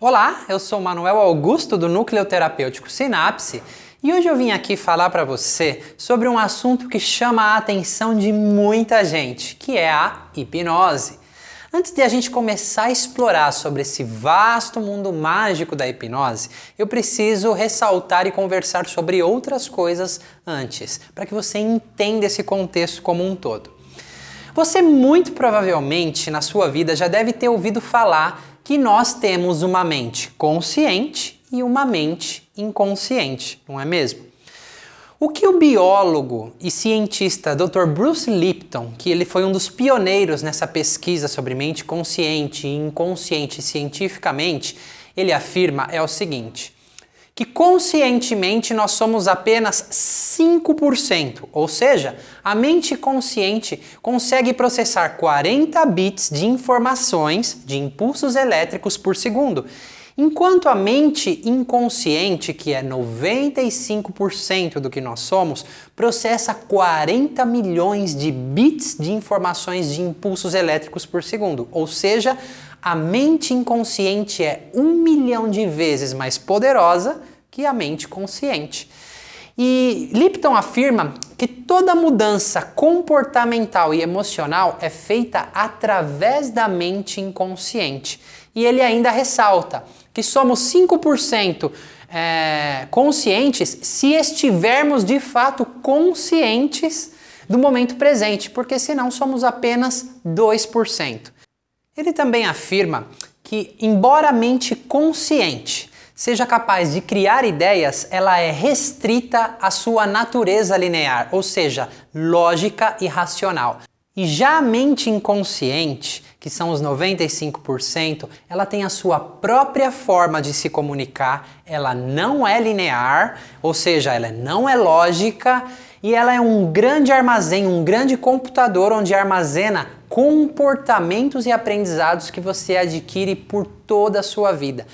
Olá, eu sou Manuel Augusto do Núcleo Terapêutico Sinapse e hoje eu vim aqui falar para você sobre um assunto que chama a atenção de muita gente, que é a hipnose. Antes de a gente começar a explorar sobre esse vasto mundo mágico da hipnose, eu preciso ressaltar e conversar sobre outras coisas antes, para que você entenda esse contexto como um todo. Você muito provavelmente na sua vida já deve ter ouvido falar que nós temos uma mente consciente e uma mente inconsciente, não é mesmo? O que o biólogo e cientista Dr. Bruce Lipton, que ele foi um dos pioneiros nessa pesquisa sobre mente consciente e inconsciente cientificamente, ele afirma é o seguinte: que conscientemente nós somos apenas 5%, ou seja, a mente consciente consegue processar 40 bits de informações, de impulsos elétricos por segundo, enquanto a mente inconsciente, que é 95% do que nós somos, processa 40 milhões de bits de informações de impulsos elétricos por segundo, ou seja, a mente inconsciente é 1 milhão de vezes mais poderosa que a mente consciente. E Lipton afirma que toda mudança comportamental e emocional é feita através da mente inconsciente. E ele ainda ressalta que somos 5% conscientes se estivermos de fato conscientes do momento presente, porque senão somos apenas 2%. Ele também afirma que, embora a mente consciente seja capaz de criar ideias, ela é restrita à sua natureza linear, ou seja, lógica e racional. E já a mente inconsciente, que são os 95%, ela tem a sua própria forma de se comunicar, ela não é linear, ou seja, ela não é lógica, e ela é um grande armazém, um grande computador onde armazena comportamentos e aprendizados que você adquire por toda a sua vida.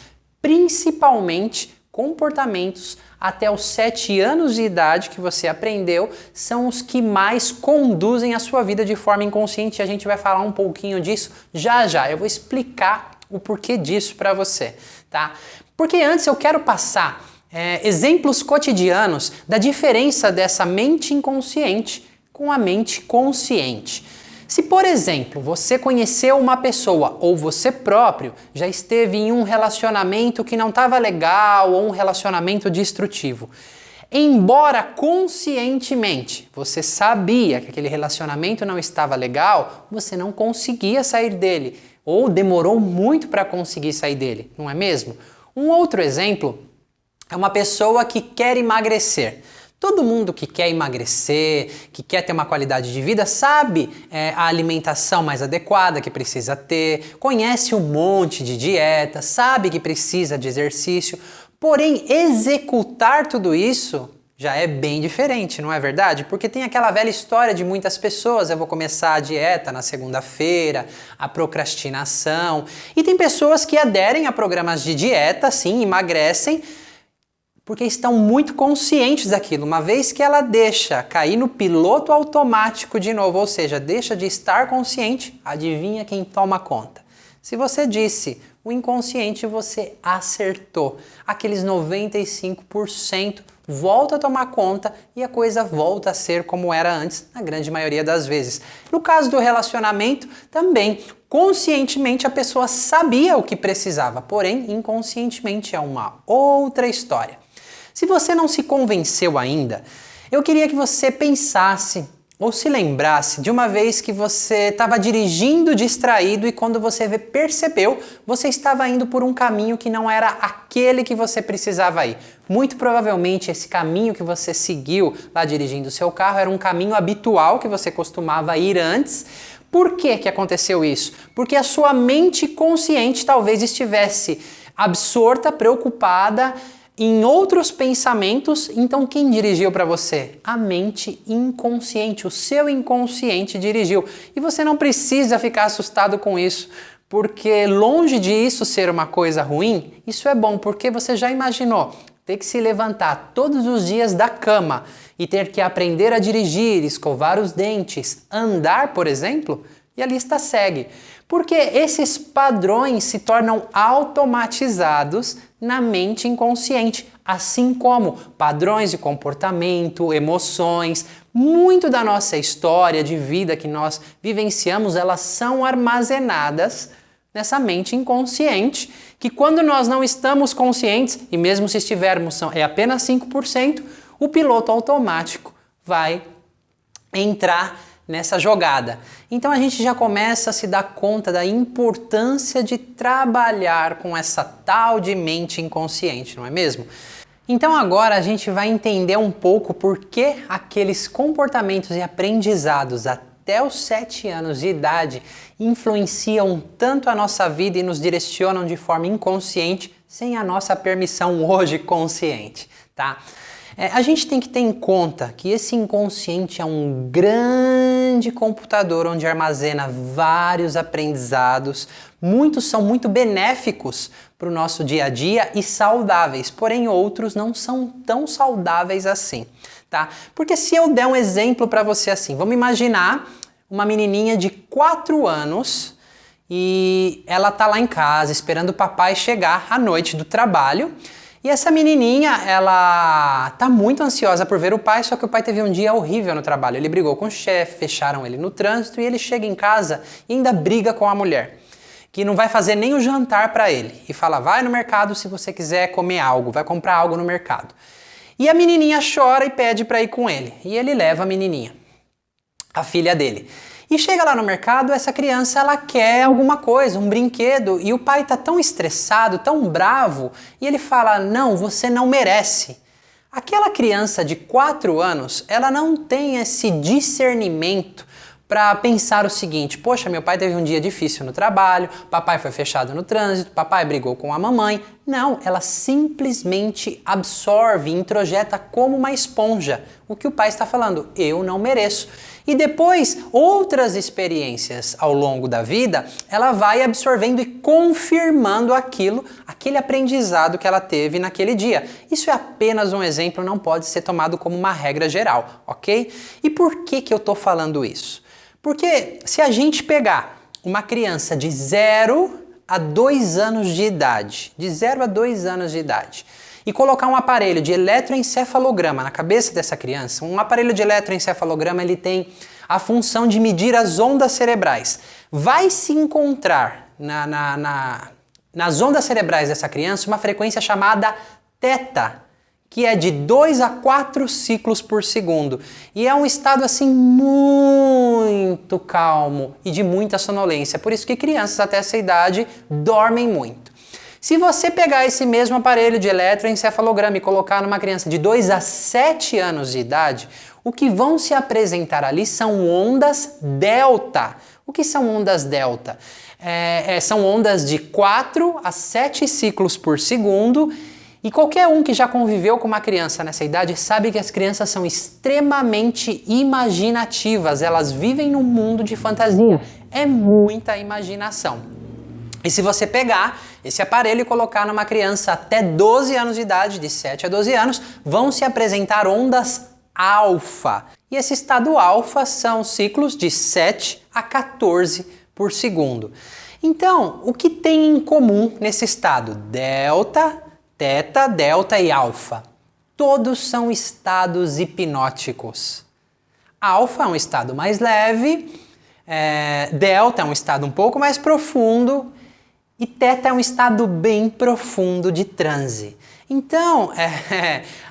Principalmente comportamentos até os 7 anos de idade que você aprendeu são os que mais conduzem a sua vida de forma inconsciente, e a gente vai falar um pouquinho disso já já. Eu vou explicar o porquê disso para você, tá? Porque antes eu quero passar exemplos cotidianos da diferença dessa mente inconsciente com a mente consciente. Se, por exemplo, você conheceu uma pessoa ou você próprio já esteve em um relacionamento que não estava legal ou um relacionamento destrutivo, embora conscientemente você sabia que aquele relacionamento não estava legal, você não conseguia sair dele ou demorou muito para conseguir sair dele, não é mesmo? Um outro exemplo é uma pessoa que quer emagrecer. Todo mundo que quer emagrecer, que quer ter uma qualidade de vida, sabe a alimentação mais adequada que precisa ter, conhece um monte de dieta, sabe que precisa de exercício, porém executar tudo isso já é bem diferente, não é verdade? Porque tem aquela velha história de muitas pessoas: eu vou começar a dieta na segunda-feira, a procrastinação, e tem pessoas que aderem a programas de dieta, sim, emagrecem, porque estão muito conscientes daquilo. Uma vez que ela deixa cair no piloto automático de novo, ou seja, deixa de estar consciente, adivinha quem toma conta? Se você disse o inconsciente, você acertou. Aqueles 95% volta a tomar conta e a coisa volta a ser como era antes, na grande maioria das vezes. No caso do relacionamento, também, conscientemente a pessoa sabia o que precisava, porém, inconscientemente é uma outra história. Se você não se convenceu ainda, eu queria que você pensasse ou se lembrasse de uma vez que você estava dirigindo distraído e quando você percebeu, você estava indo por um caminho que não era aquele que você precisava ir. Muito provavelmente esse caminho que você seguiu lá dirigindo o seu carro era um caminho habitual que você costumava ir antes. Por que que aconteceu isso? Porque a sua mente consciente talvez estivesse absorta, preocupada em outros pensamentos. Então quem dirigiu para você? A mente inconsciente, o seu inconsciente dirigiu. E você não precisa ficar assustado com isso, porque longe de isso ser uma coisa ruim, isso é bom, porque você já imaginou ter que se levantar todos os dias da cama e ter que aprender a dirigir, escovar os dentes, andar, por exemplo? E a lista segue. Porque esses padrões se tornam automatizados na mente inconsciente, assim como padrões de comportamento, emoções, muito da nossa história de vida que nós vivenciamos, elas são armazenadas nessa mente inconsciente, que quando nós não estamos conscientes, e mesmo se estivermos, é apenas 5%, o piloto automático vai entrar nessa jogada. Então a gente já começa a se dar conta da importância de trabalhar com essa tal de mente inconsciente, não é mesmo? Então agora a gente vai entender um pouco por que aqueles comportamentos e aprendizados até os 7 anos de idade influenciam tanto a nossa vida e nos direcionam de forma inconsciente, sem a nossa permissão hoje consciente, tá? A gente tem que ter em conta que esse inconsciente é um grande computador onde armazena vários aprendizados, muitos são muito benéficos para o nosso dia a dia e saudáveis, porém outros não são tão saudáveis assim, tá? Porque se eu der um exemplo para você assim, vamos imaginar uma menininha de 4 anos e ela tá lá em casa esperando o papai chegar à noite do trabalho. E essa menininha, ela tá muito ansiosa por ver o pai, só que o pai teve um dia horrível no trabalho. Ele brigou com o chefe, fecharam ele no trânsito e ele chega em casa e ainda briga com a mulher, que não vai fazer nem o jantar para ele. E fala, vai no mercado se você quiser comer algo, vai comprar algo no mercado. E a menininha chora e pede para ir com ele. E ele leva a menininha, a filha dele. E chega lá no mercado, essa criança ela quer alguma coisa, um brinquedo, e o pai tá tão estressado, tão bravo, e ele fala, não, você não merece. Aquela criança de 4 anos, ela não tem esse discernimento para pensar o seguinte, poxa, meu pai teve um dia difícil no trabalho, papai foi fechado no trânsito, papai brigou com a mamãe. Não, ela simplesmente absorve, introjeta como uma esponja o que o pai está falando, eu não mereço. E depois, outras experiências ao longo da vida, ela vai absorvendo e confirmando aquele aprendizado que ela teve naquele dia. Isso é apenas um exemplo, não pode ser tomado como uma regra geral, ok? E por que eu estou falando isso? Porque se a gente pegar uma criança de 0 a 2 anos de idade, e colocar um aparelho de eletroencefalograma na cabeça dessa criança, um aparelho de eletroencefalograma ele tem a função de medir as ondas cerebrais. Vai se encontrar nas ondas cerebrais dessa criança uma frequência chamada θ, que é de 2 a 4 ciclos por segundo. E é um estado assim muito calmo e de muita sonolência. Por isso que crianças até essa idade dormem muito. Se você pegar esse mesmo aparelho de eletroencefalograma e colocar numa criança de 2 a 7 anos de idade, o que vão se apresentar ali são ondas delta. O que são ondas delta? São ondas de 4 a 7 ciclos por segundo. E qualquer um que já conviveu com uma criança nessa idade sabe que as crianças são extremamente imaginativas, elas vivem num mundo de fantasia, é muita imaginação. E se você pegar esse aparelho e colocar numa criança até 12 anos de idade, de 7 a 12 anos, vão se apresentar ondas alfa. E esse estado alfa são ciclos de 7 a 14 por segundo. Então, o que tem em comum nesse estado? Delta, θ, delta e alfa. Todos são estados hipnóticos. Alfa é um estado mais leve, delta é um estado um pouco mais profundo e θ é um estado bem profundo de transe. Então,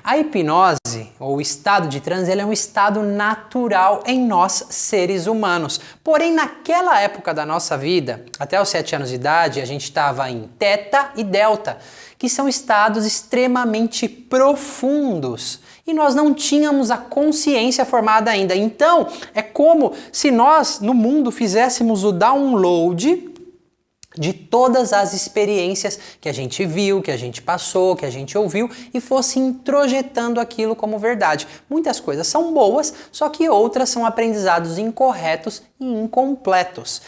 a hipnose, ou o estado de transe, ele é um estado natural em nós, seres humanos. Porém, naquela época da nossa vida, até os 7 anos de idade, a gente estava em θ e delta, que são estados extremamente profundos. E nós não tínhamos a consciência formada ainda. Então, é como se nós, no mundo, fizéssemos o download de todas as experiências que a gente viu, que a gente passou, que a gente ouviu e fosse introjetando aquilo como verdade. Muitas coisas são boas, só que outras são aprendizados incorretos e incompletos.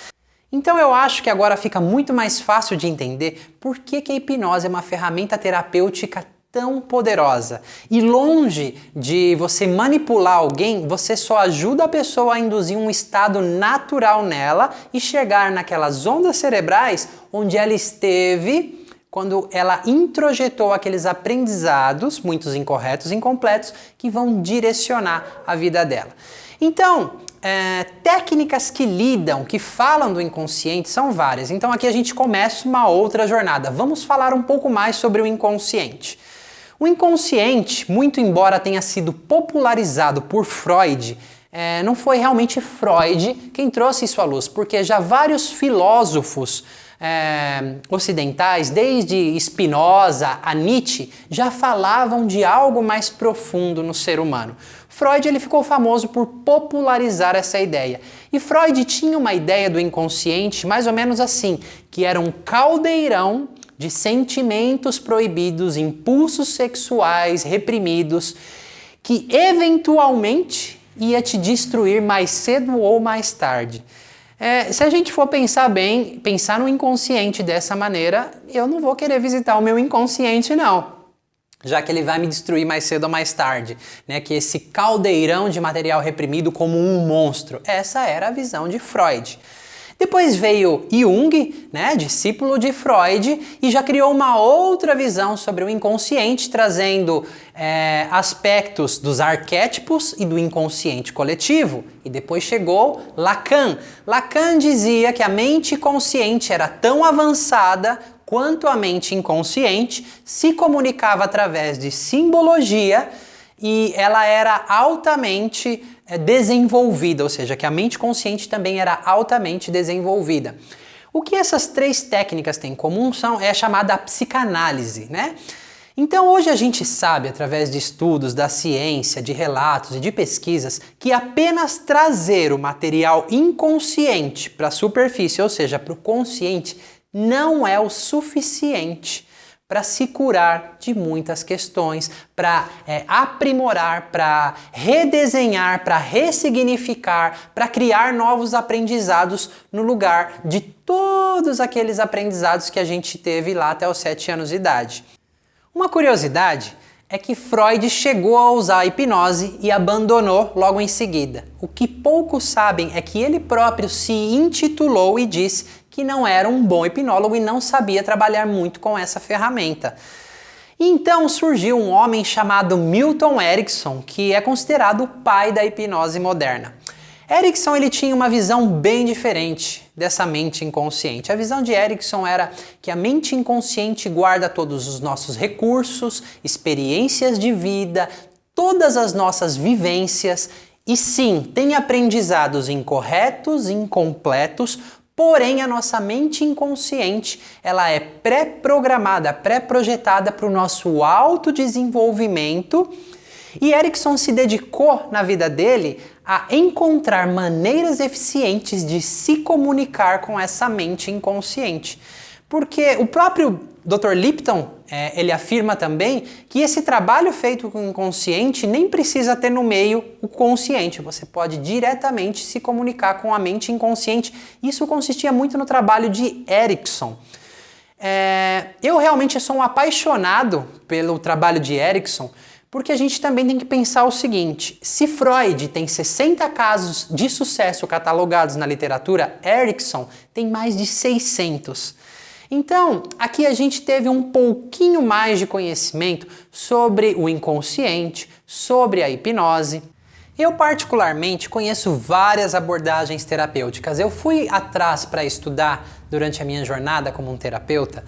Então eu acho que agora fica muito mais fácil de entender por que a hipnose é uma ferramenta terapêutica tão poderosa. E longe de você manipular alguém, você só ajuda a pessoa a induzir um estado natural nela e chegar naquelas ondas cerebrais onde ela esteve quando ela introjetou aqueles aprendizados, muitos incorretos e incompletos, que vão direcionar a vida dela. Então, técnicas que lidam, que falam do inconsciente são várias. Então aqui a gente começa uma outra jornada. Vamos falar um pouco mais sobre o inconsciente. O inconsciente, muito embora tenha sido popularizado por Freud, não foi realmente Freud quem trouxe isso à luz, porque já vários filósofos ocidentais, desde Spinoza a Nietzsche, já falavam de algo mais profundo no ser humano. Freud ele ficou famoso por popularizar essa ideia. E Freud tinha uma ideia do inconsciente mais ou menos assim, que era um caldeirão de sentimentos proibidos, impulsos sexuais reprimidos, que eventualmente ia te destruir mais cedo ou mais tarde. Se a gente for pensar bem, pensar no inconsciente dessa maneira, eu não vou querer visitar o meu inconsciente não, já que ele vai me destruir mais cedo ou mais tarde, né? Que esse caldeirão de material reprimido como um monstro. Essa era a visão de Freud. Depois veio Jung, né, discípulo de Freud, e já criou uma outra visão sobre o inconsciente, trazendo aspectos dos arquétipos e do inconsciente coletivo. E depois chegou Lacan. Lacan dizia que a mente consciente era tão avançada quanto a mente inconsciente, se comunicava através de simbologia e ela era altamente desenvolvida, ou seja, que a mente consciente também era altamente desenvolvida. O que essas três técnicas têm em comum é chamada psicanálise, né? Então hoje a gente sabe, através de estudos da ciência, de relatos e de pesquisas, que apenas trazer o material inconsciente para a superfície, ou seja, para o consciente, não é o suficiente para se curar de muitas questões, para aprimorar, para redesenhar, para ressignificar, para criar novos aprendizados no lugar de todos aqueles aprendizados que a gente teve lá até os 7 anos de idade. Uma curiosidade é que Freud chegou a usar a hipnose e abandonou logo em seguida. O que poucos sabem é que ele próprio se intitulou e disse que não era um bom hipnólogo e não sabia trabalhar muito com essa ferramenta. Então surgiu um homem chamado Milton Erickson, que é considerado o pai da hipnose moderna. Erickson ele tinha uma visão bem diferente dessa mente inconsciente. A visão de Erickson era que a mente inconsciente guarda todos os nossos recursos, experiências de vida, todas as nossas vivências e sim, tem aprendizados incorretos, incompletos, porém a nossa mente inconsciente ela é pré-programada, pré-projetada para o nosso autodesenvolvimento. E Erickson se dedicou na vida dele a encontrar maneiras eficientes de se comunicar com essa mente inconsciente. Porque o próprio Dr. Lipton, ele afirma também que esse trabalho feito com o inconsciente nem precisa ter no meio o consciente. Você pode diretamente se comunicar com a mente inconsciente. Isso consistia muito no trabalho de Erickson. Eu realmente sou um apaixonado pelo trabalho de Erickson, porque a gente também tem que pensar o seguinte: se Freud tem 60 casos de sucesso catalogados na literatura, Erickson tem mais de 600. Então, aqui a gente teve um pouquinho mais de conhecimento sobre o inconsciente, sobre a hipnose. Eu particularmente conheço várias abordagens terapêuticas. Eu fui atrás para estudar durante a minha jornada como um terapeuta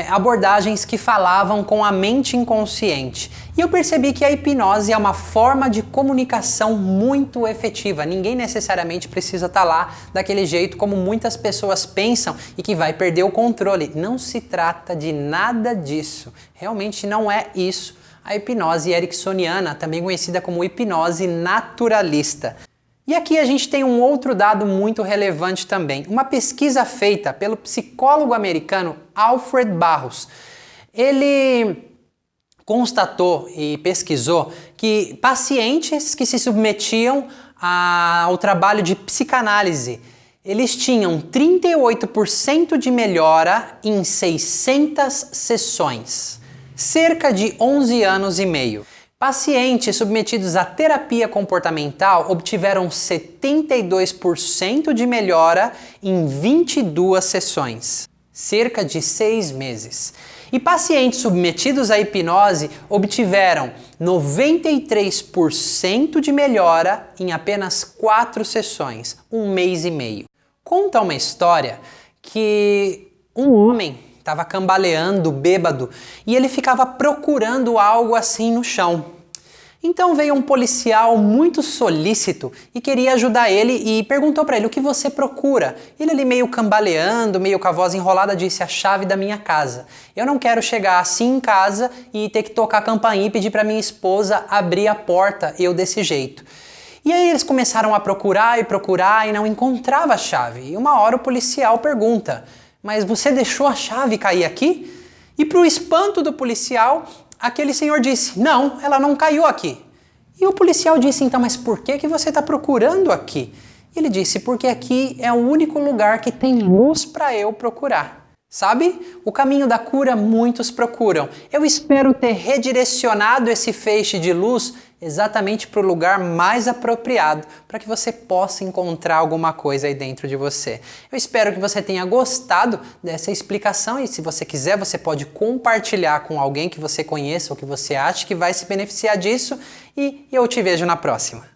abordagens que falavam com a mente inconsciente. E eu percebi que a hipnose é uma forma de comunicação muito efetiva. Ninguém necessariamente precisa estar lá daquele jeito como muitas pessoas pensam e que vai perder o controle. Não se trata de nada disso. Realmente não é isso. A hipnose ericksoniana, também conhecida como hipnose naturalista. E aqui a gente tem um outro dado muito relevante também. Uma pesquisa feita pelo psicólogo americano Alfred Barros. Ele constatou e pesquisou que pacientes que se submetiam ao trabalho de psicanálise, eles tinham 38% de melhora em 600 sessões. cerca de 11 anos e meio. Pacientes submetidos à terapia comportamental obtiveram 72% de melhora em 22 sessões, cerca de 6 meses. E pacientes submetidos à hipnose obtiveram 93% de melhora em apenas 4 sessões, 1 mês e meio. Conta uma história que um homem estava cambaleando, bêbado, e ele ficava procurando algo assim no chão. Então veio um policial muito solícito e queria ajudar ele e perguntou para ele: o que você procura? Ele ali meio cambaleando, meio com a voz enrolada, disse: a chave da minha casa. Eu não quero chegar assim em casa e ter que tocar a campainha e pedir para minha esposa abrir a porta, eu desse jeito. E aí eles começaram a procurar e não encontrava a chave. E uma hora o policial pergunta: mas você deixou a chave cair aqui? E para o espanto do policial, aquele senhor disse: não, ela não caiu aqui. E o policial disse: então, mas por que você está procurando aqui? Ele disse: porque aqui é o único lugar que tem luz para eu procurar. Sabe? O caminho da cura muitos procuram. Eu espero ter redirecionado esse feixe de luz exatamente para o lugar mais apropriado, para que você possa encontrar alguma coisa aí dentro de você. Eu espero que você tenha gostado dessa explicação e se você quiser, você pode compartilhar com alguém que você conheça ou que você acha que vai se beneficiar disso e eu te vejo na próxima.